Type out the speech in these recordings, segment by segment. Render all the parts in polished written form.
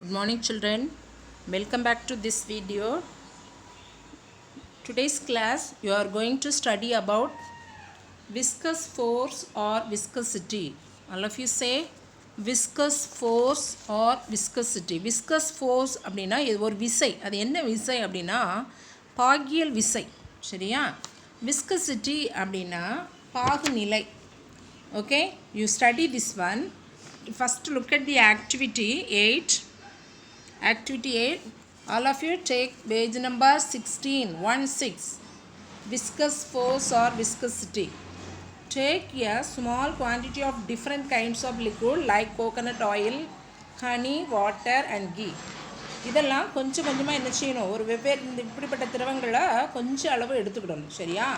Good morning children, welcome back to this video. Today's class you are going to study about viscous force or viscosity. All of you say viscous force or viscosity. Viscous force அப்படினா இது ஒரு விசை. அது என்ன விசை அப்படினா பாகியல் விசை. சரியா? Viscosity அப்படினா பாகுநிலை. Okay, you study this one. First look at the activity 8. Activity 8, all of you take page number 16, viscous force or viscosity. Take a small quantity of different kinds of liquid like coconut oil, honey, water and ghee. இதெல்லாம் கொஞ்சம் கொஞ்சமாக என்ன செய்யணும், ஒரு வெவ்வேறு இந்த இப்படிப்பட்ட திரவங்களை கொஞ்சம் அளவு எடுத்துக்கிடணும். சரியா?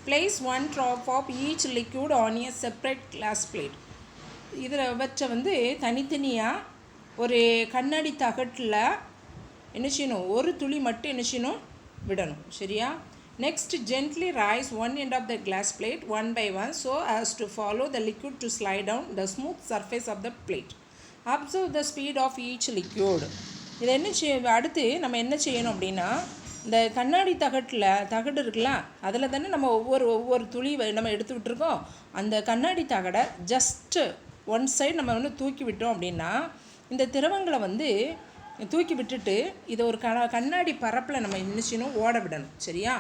Place one drop of each liquid on a separate glass plate. இதில் வச்ச வந்து தனித்தனியாக ஒரு கண்ணாடி தகட்டில் என்ன செய்யணும், ஒரு துளி மட்டும் என்ன செய்யணும், விடணும். சரியா? Next gently rise one end of the glass plate one by one so as to follow the liquid to slide down the smooth surface of the plate. Observe the speed of each liquid. இதை என்ன அடுத்து நம்ம என்ன செய்யணும் அப்படின்னா, இந்த கண்ணாடி தகடு இருக்குல்ல, அதில் தானே நம்ம ஒவ்வொரு துளி நம்ம எடுத்து விட்டுருக்கோம். அந்த கண்ணாடி தகடை ஜஸ்ட்டு ஒன் சைடு நம்ம வந்து தூக்கி விட்டோம் அப்படின்னா இந்த திரவங்களை வந்து தூக்கி விட்டுட்டு இதை ஒரு கண்ணாடி பரப்பில் நம்ம என்ன செய்யணும், ஓட விடணும். சரியா?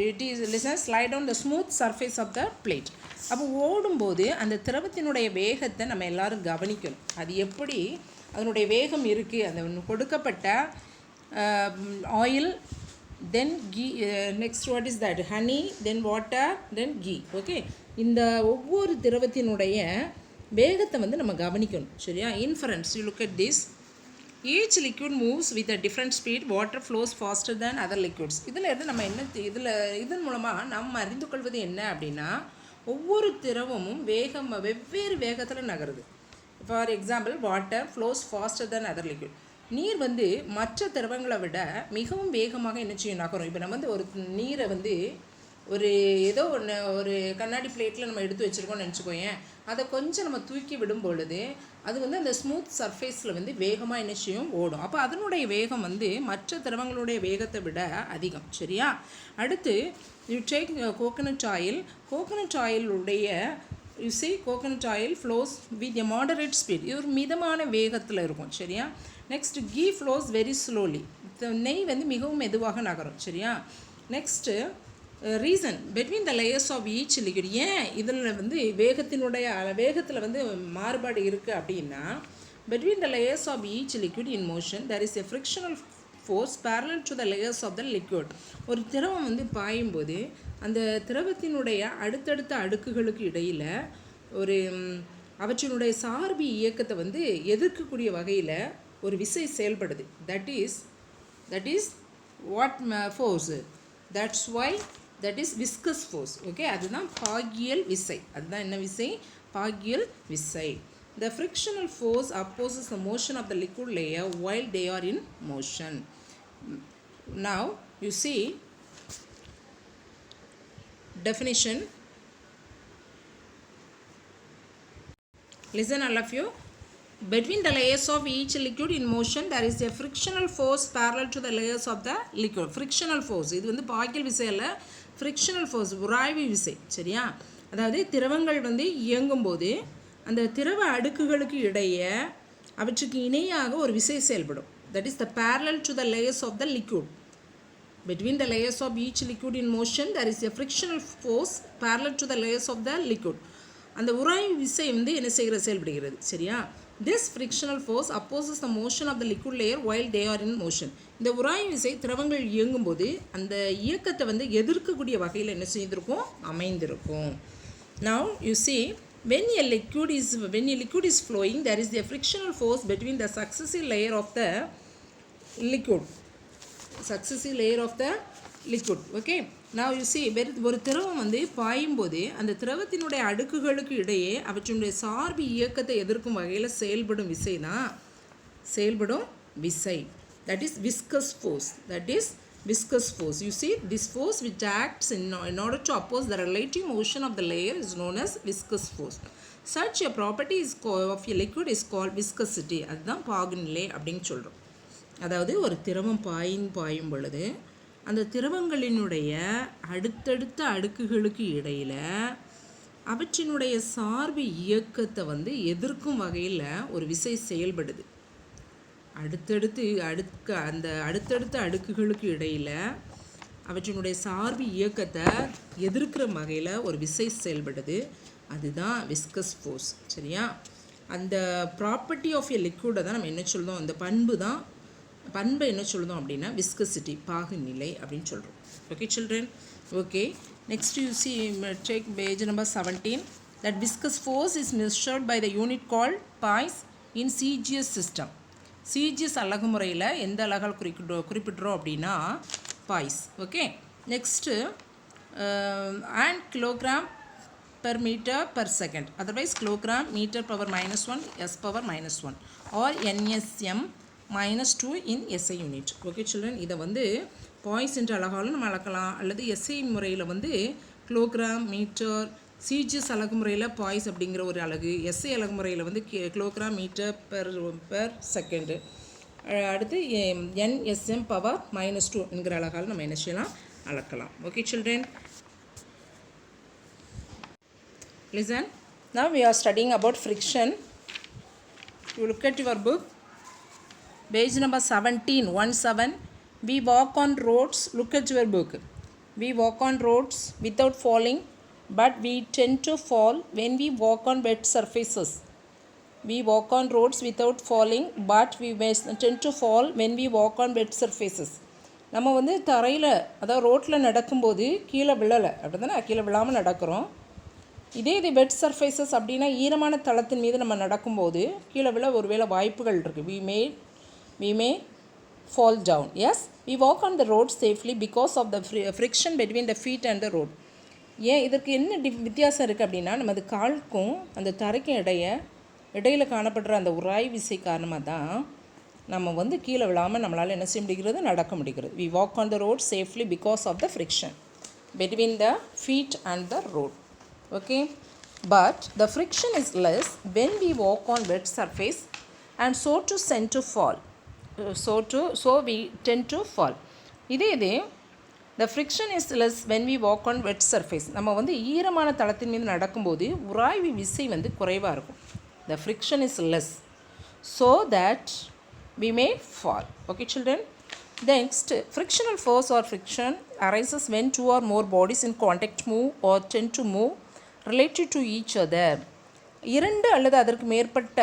It is listen slide down the smooth surface of the plate. அப்போ ஓடும்போது அந்த திரவத்தினுடைய வேகத்தை நம்ம எல்லோரும் கவனிக்கணும். அது எப்படி அதனுடைய வேகம் இருக்குது, அந்த கொடுக்கப்பட்ட oil, then ghee, next what is that, honey, then water, then ghee. Okay, இந்த ஒவ்வொரு திரவத்தினுடைய வேகத்தை வந்து நம்ம கவனிக்கணும். சரியா? Inference, you look at this. Each liquid moves with a different speed. Water flows faster than other liquids. இதில் இருந்து நம்ம என்ன இதன் மூலமாக நம்ம அறிந்து கொள்வது என்ன அப்படின்னா, ஒவ்வொரு திரவமும் வெவ்வேறு வேகத்தில் நகருது. For example, water flows faster than other liquid. நீர் வந்து மற்ற திரவங்களை விட மிகவும் வேகமாக என்ன செய்யும், நகரும். இப்போ நம்ம வந்து ஒரு நீரை வந்து ஏதோ ஒரு கண்ணாடி பிளேட்டில் நம்ம எடுத்து வச்சுருக்கோம்னு நினச்சிக்கோயேன். அதை கொஞ்சம் நம்ம தூக்கி விடும் பொழுது அது வந்து அந்த ஸ்மூத் சர்ஃபேஸில் வந்து வேகமாக என்ன செய்யும், ஓடும். அப்போ அதனுடைய வேகம் வந்து மற்ற திரவங்களுடைய வேகத்தை விட அதிகம். சரியா? அடுத்து you take coconut oil. Coconut ஆயிலுடைய coconut oil flows with a moderate speed. இது ஒரு மிதமான வேகத்தில் இருக்கும். சரியா? Next ghee flows very slowly. நெய் வந்து மிகவும் மெதுவாக நகரும். சரியா? Next reason between the layers of each liquid. ஏன் இதில் வந்து வேகத்தில் வந்து மாறுபாடு இருக்குது அப்படின்னா, between the layers of each liquid in motion there is a frictional force parallel to the layers of the liquid. ஒரு திரவம் வந்து பாயும்போது அந்த திரவத்தினுடைய அடுத்தடுத்த அடுக்குகளுக்கு இடையில் அவற்றினுடைய சார்பு இயக்கத்தை வந்து எதிர்க்கக்கூடிய வகையில் ஒரு விசை செயல்படுது. That is what force. That's why that is viscous force. Okay, அதுதான் பாகியல் விசை. அதுதான் என்ன விசை? பாகியல் விசை. The frictional force opposes the motion of the liquid layer while they are in motion. Now you see definition. Listen all of you. Between the layers of each liquid in motion there is a frictional force parallel to the layers of the liquid. Frictional force இது வந்து பாகியல் விசை அல்ல, frictional force, உராய்வு விசை. சரியா? அதாவது திரவங்கள் வந்து இயங்கும்போது அந்த திரவ அடுக்குகளுக்கு இடையே அவற்றுக்கு இணையாக ஒரு விசை செயல்படும். That is the parallel to the layers of the liquid. Between the layers of each liquid in motion there is a frictional force parallel to the layers of the liquid. அந்த உராய்வு விசை வந்து என்ன செயல்படுகிறது. சரியா? This frictional force opposes the motion of the liquid layer while they are in motion. இந்த உராய்வு விசை திரவங்கள் இயங்கும்போது அந்த இயக்கத்தை வந்து எதிர்க்கக்கூடிய வகையில் என்ன செய்திருக்கும், அமைந்திருக்கும். Now you see when a liquid is flowing there is a frictional force between the successive layer of the liquid. Okay, now you see ஒரு திரவம் வந்து பாயும்போது அந்த திரவத்தினுடைய அடுக்குகளுக்கு இடையே அவற்றினுடைய சார்பு இயக்கத்தை எதிர்க்கும் வகையில் செயல்படும் விசை. That is viscous force. viscous force. You see, this force which acts in order to oppose the relative motion of the layer is known as viscous force. Such a property of a liquid is called viscosity. அதுதான் பாகுநிலை அப்படின்னு சொல்கிறோம். அதாவது ஒரு திரவம் பாயும் பொழுது அந்த திரவங்களினுடைய அடுத்தடுத்த அடுக்குகளுக்கு இடையில் அவற்றினுடைய சார்பு இயக்கத்தை எதிர்க்கும் வகையில் ஒரு விசை செயல்படுது. அடுத்தடுத்த அடுக்குகளுக்கு இடையில் அவற்றினுடைய சார்பு இயக்கத்தை எதிர்க்கிற வகையில் ஒரு விசை செயல்படுது. அதுதான் விஸ்கஸ் ஃபோர்ஸ். சரியா? அந்த ப்ராப்பர்ட்டி ஆஃப் எ லிக்விடை தான் நம்ம என்ன சொல்லுதோம், அந்த பண்பை என்ன சொல்லுதோம் அப்படின்னா விஸ்கசிட்டி, பாகுநிலை அப்படின்னு சொல்கிறோம். Okay children? Okay, next you see take page number 17. That viscous force is measured by the unit called poise in CGS system. CGS அலகு முறையில் எந்த அலகால் குறிப்பிட்றோம் அப்படின்னா poise. Okay, next and kilogram per meter per second, otherwise kilogram meter power -1 s power -1 or nsm -2 in SI unit. Okay children, இதை boys என்ற அலகாலும் நம்ம அளக்கலாம், அல்லது எஸ்ஐ முறையில் கிலோகிராம் மீட்டர், சிஜிஎஸ் அலகு முறையில் பாய்ஸ் அப்படிங்கிற ஒரு அலகு, எஸ்ஐ அலகு முறையில் கிலோகிராம் மீட்டர் பெர் செகண்டு, அடுத்து NSM பவர் -2 என்கிற அலகால் நம்ம என்ன செய்யலாம், அளக்கலாம். Okay children, listen. Now we are studying about friction. You look at your book, page number 17. We walk on roads. Look at your book. We walk on roads without falling, but we tend to fall when we walk on wet surfaces. We walk on roads without falling, but we tend to fall when we walk on wet surfaces. நம்ம தரையில், அதாவது ரோட்டில் நடக்கும்போது கீழே விழலை, அப்படி தானே, கீழே விழாமல் நடக்கிறோம். இதே வெட் சர்ஃபேசஸ் அப்படின்னா ஈரமான தளத்தின் மீது நம்ம நடக்கும்போது கீழே விழ ஒருவேளை வாய்ப்புகள் இருக்குது. we may fall down. Yes, we walk on the road safely because of the friction between the feet and the road. ஏன் இதற்கு என்ன வித்தியாசம் இருக்குது அப்படின்னா, நமது காலுக்கும் அந்த தரைக்கும் இடையில் காணப்படுற அந்த உராய் விசை காரணமாக தான் நம்ம கீழே விழாமல் நம்மளால் என்ன செய்ய முடிகிறது, நடக்க முடிகிறது. we walk on the road safely because of the friction between the feet and the road. Okay, but the friction is less when we walk on wet surface, and so we tend to fall. இதே the friction is less when we walk on wet surface. நம்ம ஈரமான தளத்தின் மீது நடக்கும்போது உராய்வு விசை குறைவாக இருக்கும். the friction is less so that we may fall. Okay children, next, frictional force or friction arises when two or more bodies in contact move or tend to move related to each other. இரண்டு அல்லது அதற்கு மேற்பட்ட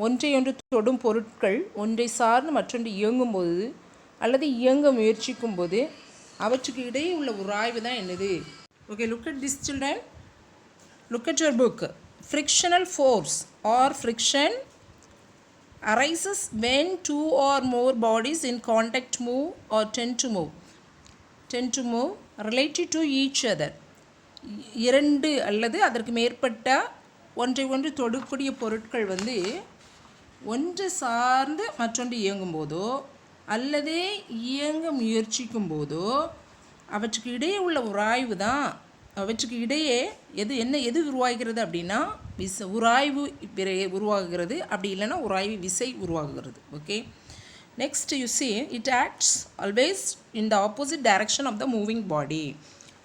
ஒன்றையொன்று தொடும் பொருட்கள் ஒன்றை சார்ந்து மற்றொன்று இயங்கும்போது அல்லது இயங்க முயற்சிக்கும் போது அவற்றுக்கு இடையே உள்ள உராய்வு தான் என்னது? Okay, look at this children. Look at your book. Frictional force or friction arises when two or more bodies in contact move or tend to move related to each other. இரண்டு அல்லது அதற்கு மேற்பட்ட ஒன்றை ஒன்று தொடுக்கூடிய பொருட்கள் ஒன்று சார்ந்து மற்றொன்று இயங்கும் போதோ அல்லது இயங்க முயற்சிக்கும் போதோ அவற்றுக்கு இடையே உள்ள உராய்வு தான், அவற்றுக்கு இடையே எது உருவாகிறது அப்படின்னா உராய்வு உருவாகுகிறது, அப்படி இல்லைன்னா உராய்வு விசை உருவாகுகிறது. Okay, next you see it acts always in the opposite direction of the moving body.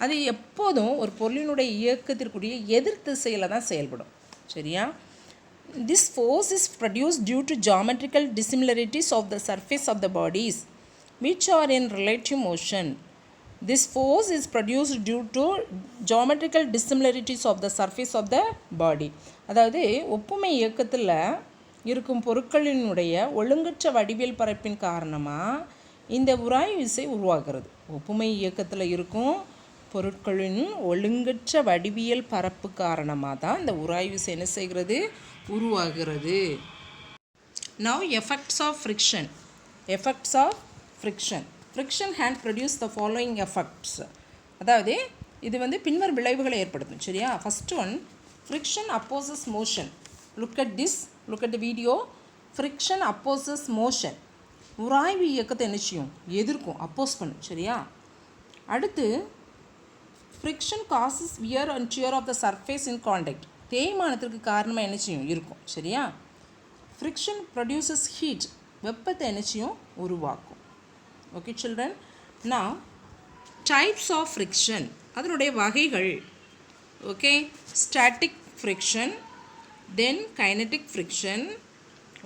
அது எப்போதும் ஒரு பொருளினுடைய இயக்கத்திற்குரிய எதிர் திசையில் தான் செயல்படும். சரியா? This force is produced due to geometrical dissimilarities of the surface of the bodies which are in relative motion. This force is produced due to geometrical dissimilarities of the surface of the body. அதாவது ஒப்புமை இயக்கத்தில் இருக்கும் பொருட்களினுடைய ஒழுங்கற்ற வடிவியல் பரப்பின் காரணமாக இந்த உராய்வு விசை உருவாகிறது. ஒப்புமை இயக்கத்தில் இருக்கும் பொருட்களின் ஒழுங்கற்ற வடிவியல் பரப்பு காரணமாக தான் இந்த உராய்வு விசை என்ன செய்கிறது, உருவாகிறது. Now effects of friction. Friction can produce the following effects. அதாவது இது பின்வரும் விளைவுகளை ஏற்படுத்தும். சரியா? First one, friction opposes motion. Look at this, look at the video. Friction opposes motion. உராய்வு இயக்கத்தை என்ன செய்யும், எதிர்க்கும், அப்போஸ் பண்ணும். சரியா? அடுத்து friction causes wear and tear of the surface in contact. தேய்மானத்திற்கு காரணமாக என்ன செய்யும், இருக்கும். சரியா? ஃப்ரிக்ஷன் ப்ரொடியூசஸ் ஹீட், வெப்பத்தை என்ன செய்யும், உருவாக்கும். Okay children. நான் டைப்ஸ் ஆஃப் ஃப்ரிக்ஷன், அதனுடைய வகைகள். Okay, static friction, then kinetic friction.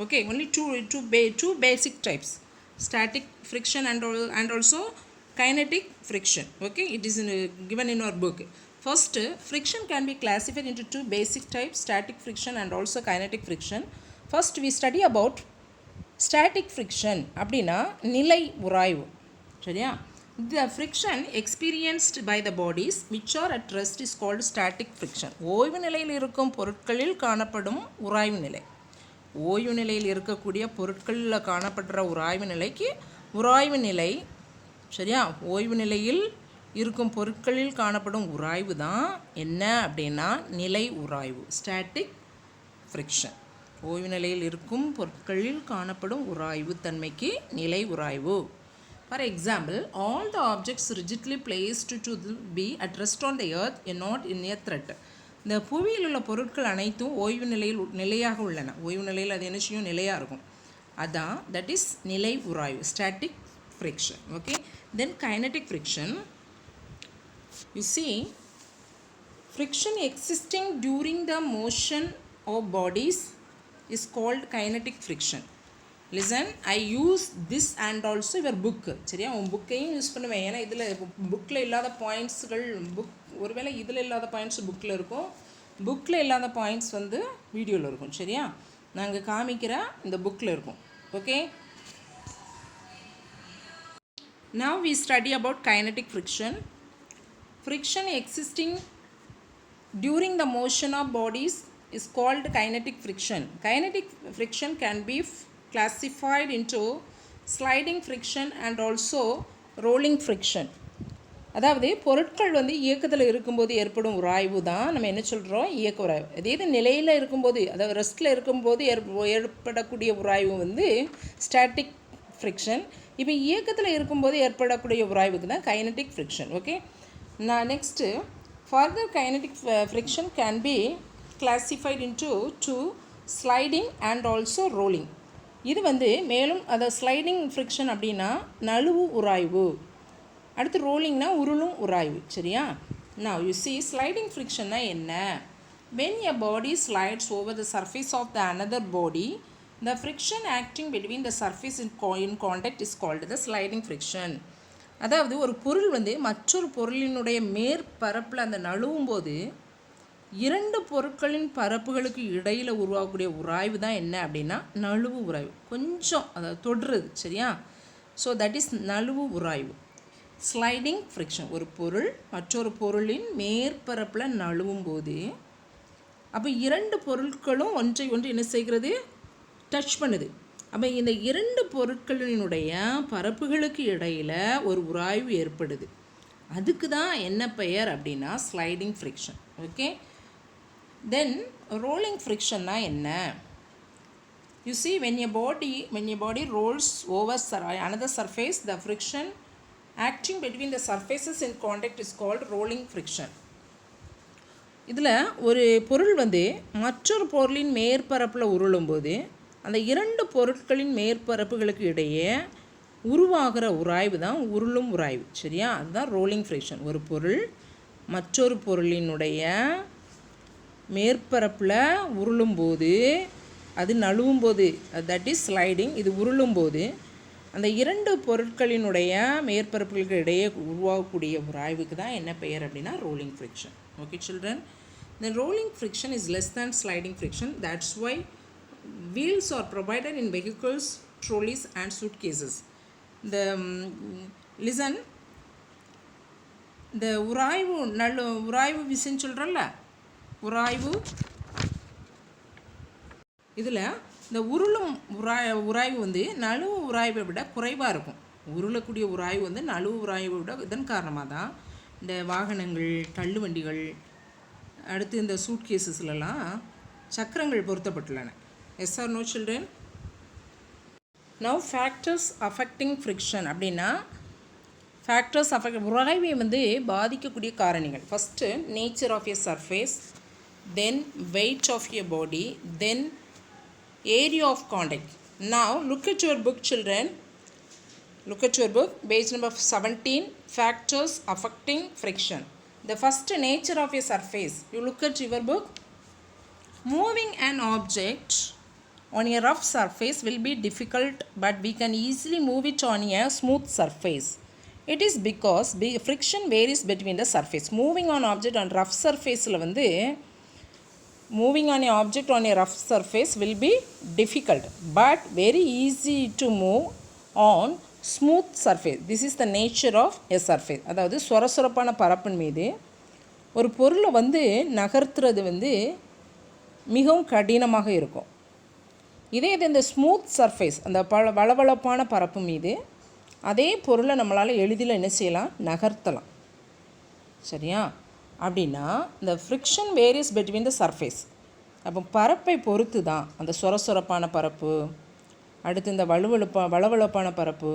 Okay, only two basic types, static friction and also kinetic friction. Okay, it is given in our book. First, friction can be classified into two basic types, static friction and also kinetic friction. First we study about static friction. அப்படினா நிலை உராய்வு. சரியா? The friction experienced by the bodies which are at rest is called static friction. ஓய்வு நிலையில் இருக்கும் பொருட்களில் காணப்படும் உராய்வு நிலை. ஓய்வு நிலையில் இருக்கக்கூடிய பொருட்களில் காணப்படுற உராய்வு நிலைக்கு உராய்வு நிலை. சரியா? ஓய்வு நிலையில் இருக்கும் பொருட்களில் காணப்படும் உராய்வு தான் என்ன அப்படின்னா நிலை உராய்வு, ஸ்டாட்டிக் ஃப்ரிக்ஷன். ஓய்வு நிலையில் இருக்கும் பொருட்களில் காணப்படும் உராய்வு தன்மைக்கு நிலை உராய்வு. For example, all the objects rigidly placed to be at rest on the earth are not in a threat. இந்த புவியில் உள்ள பொருட்கள் அனைத்தும் ஓய்வு நிலையில் நிலையாக உள்ளன. ஓய்வு நிலையில் அது என்ன செய்யும், நிலையாக இருக்கும். அதான் தட் இஸ் நிலை உராய்வு, static friction. Okay, then kinetic friction. You see, friction existing during the motion of bodies is called kinetic friction. Listen, I use this and also your book. சரியா? உன் புக்கையும் யூஸ் பண்ணுவேன். ஏன்னா இதில் புக்கில் இல்லாத பாயிண்ட்ஸுகள், ஒருவேளை இதில் இல்லாத பாயிண்ட்ஸ் புக்கில் இருக்கும், புக்கில் இல்லாத பாயிண்ட்ஸ் வந்து வீடியோவில் இருக்கும். சரியா? நாங்கள் காமிக்கிற இந்த புக்கில் இருக்கும். Okay, now we study about kinetic friction. Friction existing during the motion of bodies is called kinetic friction. Kinetic friction can be classified into sliding friction and also rolling friction. அதாவது பொருட்கள் வந்து இயக்கத்தில் இருக்கும்போது ஏற்படும் உராய்வு தான் நம்ம என்ன சொல்கிறோம், இயக்க உராய்வு. அதே இது நிலையில் இருக்கும்போது, அதாவது ரெஸ்ட்டில் இருக்கும்போது ஏற்படக்கூடிய உராய்வு வந்து ஸ்டாட்டிக் ஃப்ரிக்ஷன். இப்போ இயக்கத்தில் இருக்கும்போது ஏற்படக்கூடிய உராய்வுக்கு தான் கைனடிக் ஃப்ரிக்ஷன். ஓகே, நான் next further kinetic friction can be classified into two, sliding and also rolling. இது வந்து மேலும் அதை ஸ்லைடிங் ஃப்ரிக்ஷன் அப்படின்னா நழுவு உராய்வு, அடுத்து ரோலிங்னா உருளும் உராய்வு. சரியா? now you see sliding friction என்ன, when a body slides over the surface of the another body, the friction acting between the surface in contact is called the sliding friction. அதாவது ஒரு பொருள் வந்து மற்றொரு பொருளினுடைய மேற்பரப்பில் அந்த நழுவும் போது இரண்டு பொருட்களின் பரப்புகளுக்கு இடையில் உருவாகக்கூடிய உராய்வு தான் என்ன அப்படின்னா நழுவு உராய்வு. கொஞ்சம் அதாவது தொடுறது. சரியா? ஸோ தட் இஸ் நழுவு உராய்வு, ஸ்லைடிங் ஃப்ரிக்ஷன். ஒரு பொருள் மற்றொரு பொருளின் மேற்பரப்பில் நழுவும் போது அப்போ இரண்டு பொருட்களும் ஒன்றை ஒன்று என்ன செய்கிறது, டச் பண்ணுது. அப்போ இந்த இரண்டு பொருட்களினுடைய பரப்புகளுக்கு இடையில் ஒரு உராய்வு ஏற்படுது. அதுக்கு தான் என்ன பெயர் அப்படின்னா ஸ்லைடிங் ஃப்ரிக்ஷன். ஓகே, தென் ரோலிங் ஃப்ரிக்ஷன்னா என்ன? You see when a body rolls over another surface, the friction acting between the surfaces in contact is called rolling friction. இதில் ஒரு பொருள் வந்து மற்றொரு பொருளின் மேற்பரப்பில் உருளும்போது அந்த இரண்டு பொருட்களின் மேற்பரப்புகளுக்கு இடையே உருவாகிற உராய்வு தான் உருளும் உராய்வு. சரியா? அதுதான் ரோலிங் ஃப்ரிக்ஷன். ஒரு பொருள் மற்றொரு பொருளினுடைய மேற்பரப்பில் உருளும்போது, அது நழுவும்போது, தட் இஸ் ஸ்லைடிங். இது உருளும்போது அந்த இரண்டு பொருட்களினுடைய மேற்பரப்புகளுக்கு இடையே உருவாகக்கூடிய உராய்வுக்கு தான் என்ன பெயர் அப்படின்னா rolling friction. Okay children, the rolling friction is less than sliding friction. That's why wheels are provided in vehicles, trolleys and suitcases. The listen, the உராய்வு விசைன்னு சொல்கிறல்ல, உராய்வு இதில் இந்த உருளும் உராய்வு வந்து நழுவு உராய்வை விட குறைவாக இருக்கும். உருளக்கூடிய உராய்வு வந்து நழுவு உராய்வை விட, இதன் காரணமாக தான் இந்த வாகனங்கள், தள்ளுவண்டிகள், அடுத்து இந்த சூட் கேஸஸ்லாம் சக்கரங்கள் பொருத்தப்பட்டுள்ளன. Yes or no children? Now factors affecting friction அப்படின்னா ஃபேக்டர்ஸ் அஃபெக்ட் உராய்வை வந்து பாதிக்கக்கூடிய காரணிகள். First nature of a surface, then weight of a body, then area of contact. Now look at your book children. Look at your book, page number 17, factors affecting friction. The first, nature of a surface. You look at your book. Moving an object on a rough surface will be difficult, but we can easily move it on a smooth surface. It is because friction varies between the surface. Moving on object on rough surface la வந்து moving on a object on a rough surface will be difficult, but very easy to move on smooth surface. This is the nature of a surface. அதாவது சொரசொரப்பான பரப்பின் மீது ஒரு பொருளை வந்து நகர்த்துறது வந்து மிகவும் கடினமாக இருக்கும். இதே இது இந்த ஸ்மூத் சர்ஃபேஸ், அந்த வளவளப்பான பரப்பு மீது அதே பொருளை நம்மளால் எளிதில் என்ன செய்யலாம், நகர்த்தலாம். சரியா? அப்படின்னா இந்த friction various between the surface. அப்போ பரப்பை பொறுத்து தான் அந்த சொரசொரப்பான பரப்பு, அடுத்து இந்த வளவளப்பான பரப்பு,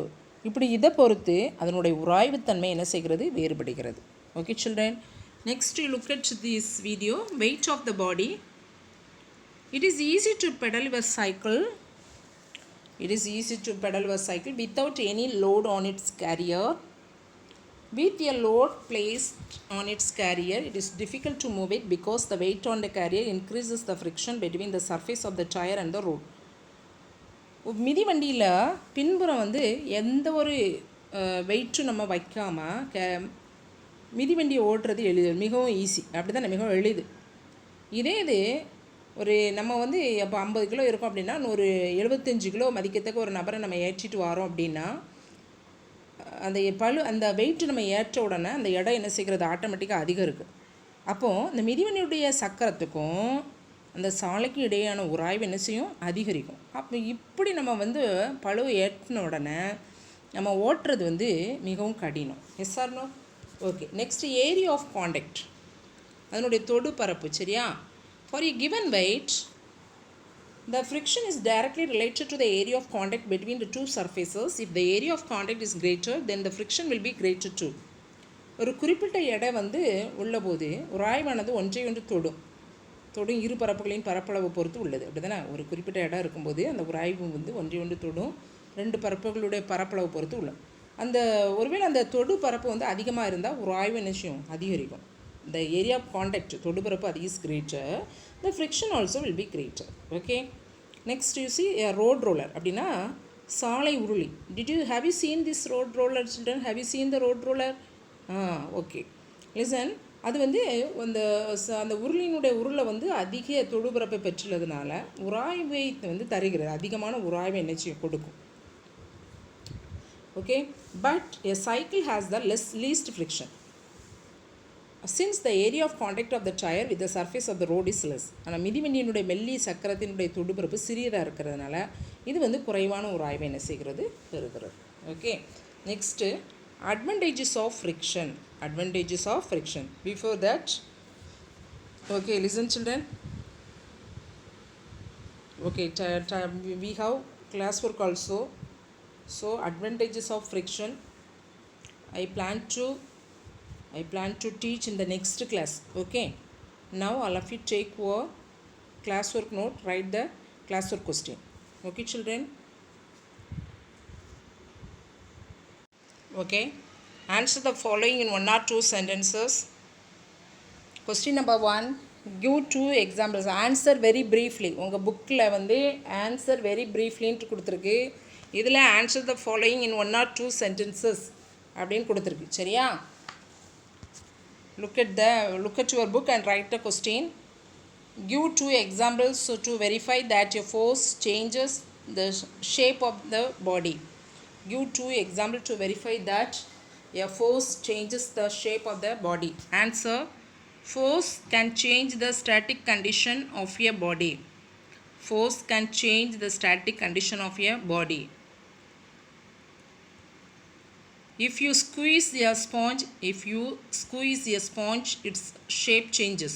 இப்படி இதை பொறுத்து அதனுடைய உராய்வுத்தன்மை என்ன செய்கிறது, வேறுபடுகிறது. Okay children, next you look at this video. Weight of the body. It is easy to pedal your cycle. It is easy to pedal your cycle without any load on its carrier. With a load placed on its carrier, it is difficult to move it because the weight on the carrier increases the friction between the surface of the tire and the road. மிதிவண்டியில் பின்புறம் வந்து எந்த ஒரு வெயிட்டும் நம்ம வைக்காமல் மிதிவண்டியை ஓட்டுறது எளிது, மிகவும் ஈஸி. அப்படி தானே, மிகவும் எளிது. இதே இது ஒரு நம்ம வந்து இப்போ 50 கிலோ இருக்கும் அப்படின்னா ஒரு 75 கிலோ மதிக்கத்தக்க ஒரு நபரை நம்ம ஏற்றிட்டு வரோம் அப்படின்னா அந்த வெயிட்டு நம்ம ஏற்ற உடனே அந்த இடம் என்ன செய்கிறது, ஆட்டோமேட்டிக்காக அதிகம் இருக்குது. அப்போது இந்த மிதிவண்டியுடைய சக்கரத்துக்கும் அந்த சாலைக்கும் இடையான உராய்வு என்ன செய்யும், அதிகரிக்கும். அப்போ இப்படி நம்ம வந்து பளுவை ஏற்றின உடனே நம்ம ஓட்டுறது வந்து மிகவும் கடினம். Yes or no? Okay, next area of contact, அதனுடைய தொடு பரப்பு. சரியா? For a given weight, the friction is directly related to the area of contact between the two surfaces. If the area of contact is greater, then the friction will be greater too. ஒரு குறிப்பிட்ட எடை வந்து உள்ளபோது உராய்வானது ஒன்றை ஒன்று தொடும் இரு பரப்புகளின் பரப்பளவு பொறுத்து உள்ளது. அப்படி தானே? ஒரு குறிப்பிட்ட இடம் இருக்கும்போது அந்த உராய்வு வந்து ஒன்றை ஒன்று தொடும் ரெண்டு பரப்புகளுடைய பரப்பளவு பொறுத்து உள்ளது. அந்த ஒருவேளை அந்த தொடு பரப்பு வந்து அதிகமாக இருந்தால் உராய்வு நிச்சயம் அதிகரிக்கும். The area of contact, தொடு பரப்பு is greater, the friction also will be greater. Okay, next you see a road roller. அப்படின்னா சாலை உருளி. Have you seen this road roller children? Have you seen the road roller? Okay, listen. அது வந்து அந்த உருளினுடைய உருளை வந்து அதிக தொடுபரப்பை பெற்றுள்ளதுனால உராய்வை வந்து தருகிறது, அதிகமான உராய்வை என்ன கொடுக்கும். Okay, but a cycle has the least friction since the area of contact of the tire with the surface of the road is less. ஆனால் மிதிவண்டியினுடைய மெல்லி சக்கரத்தினுடைய தொடுபரப்பு சிறியதாக இருக்கிறதுனால இது வந்து குறைவான உராய்வை என்ன செய்கிறது, பெறுகிறது. Okay, next advantages of friction. Advantages of friction. Before that, okay, listen children. Okay, we have classwork also. So advantages of friction I plan to teach in the next class. Okay, now all of you take your classwork note, write the classwork question. Okay children. Okay, answer the following in 1 or 2 sentences. Question number 1, give 2 examples. Answer very briefly. உங்கள் புக்கில் வந்து answer very brieflyன்ட்டு கொடுத்துருக்கு. இதில் answer the following in 1 or 2 sentences அப்படின்னு கொடுத்துருக்கு. சரியா? Look at your book and write the question. Give 2 examples to verify that your force changes the shape of the body. Give 2 examples to verify that a force changes the shape of the body. Answer: force can change the static condition of a body. Force can change the static condition of a body. If you squeeze a sponge, its shape changes.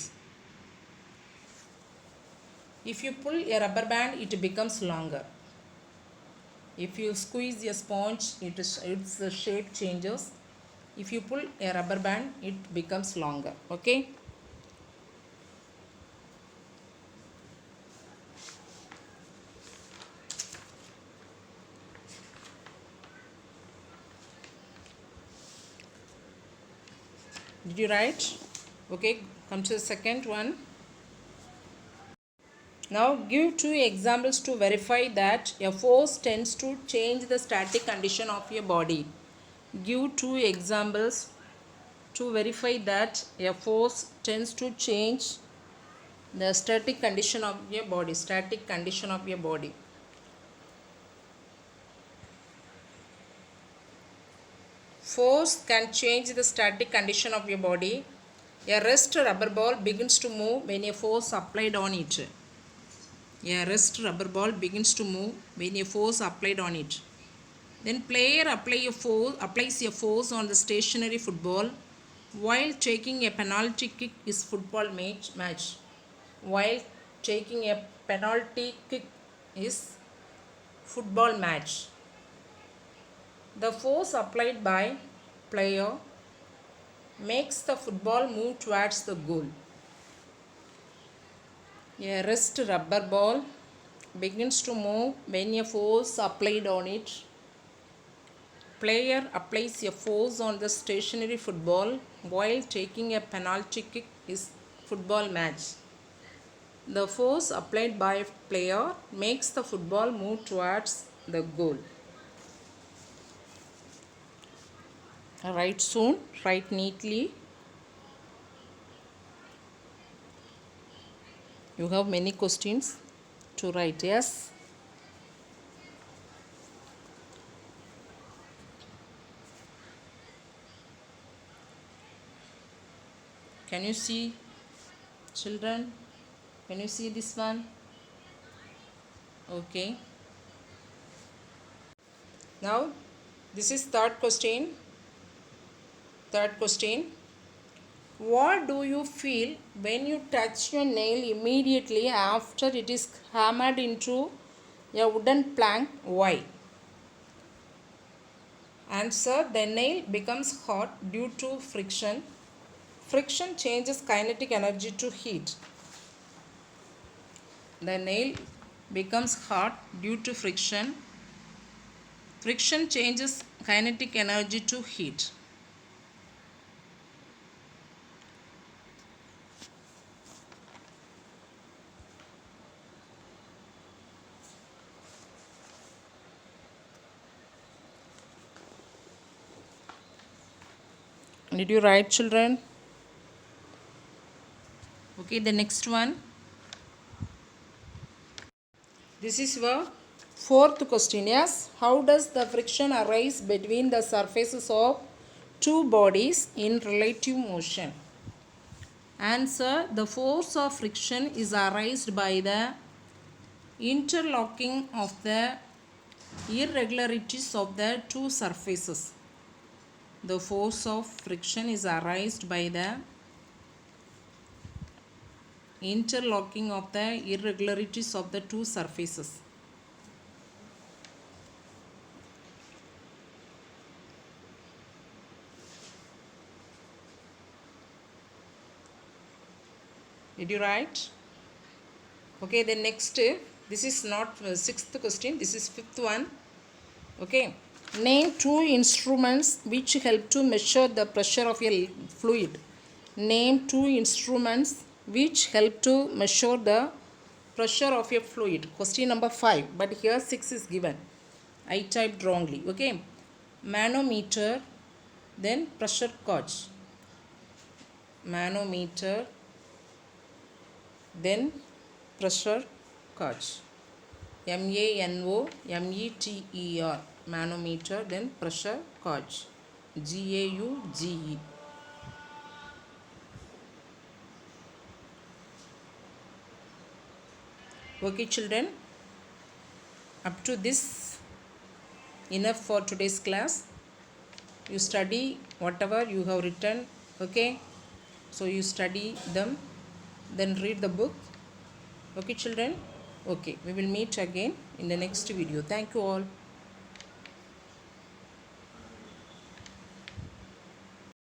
If you pull a rubber band, it becomes longer. If you squeeze a sponge, its shape changes. If you pull a rubber band, it becomes longer. Okay. Did you write? Okay. Come to the second one. Now give two examples to verify that a force tends to change the static condition of a body. Give two examples to verify that a force tends to change the static condition of your body. Static condition of your body. Force can change the static condition of your body. A rest rubber ball begins to move when a force applied on it. A rest rubber ball begins to move when a force applied on it. Then player applies a force on the stationary football while taking a penalty kick is football match. While taking a penalty kick is football match. The force applied by player makes the football move towards the goal. A rest rubber ball begins to move when a force applied on it. Player applies a force on the stationary football while taking a penalty kick is football match. The force applied by player makes the football move towards the goal. Write soon, write neatly. You have many questions to write, yes? Can you see, children? Can you see this one? Okay. Now, this is third question. Third question. What do you feel when you touch your nail immediately after it is hammered into a wooden plank? Why? Answer. The nail becomes hot due to friction. Friction changes kinetic energy to heat. The nail becomes hot due to friction. Friction changes kinetic energy to heat. Did you write, children? Okay, the next one. This is your fourth question. Yes, how does the friction arise between the surfaces of two bodies in relative motion? Answer. The force of friction is arised by the interlocking of the irregularities of the two surfaces. The force of friction is arised by the interlocking of the irregularities of the two surfaces. Did you write? Okay, the next, this is not sixth question, this is fifth one. Okay, name two instruments which help to measure the pressure of a fluid. Name two instruments which help to measure the pressure of a fluid. Question number 5, but here 6 is given. I typed wrongly. Okay, manometer, then pressure gauge. Manometer, then pressure gauge. MANOMETER, manometer, then pressure gauge. GAUGE. Okay, children, up to this enough for today's class. You study whatever you have written. Okay, so you study them, then read the book. Okay, children. Okay, we will meet again in the next video. Thank you all.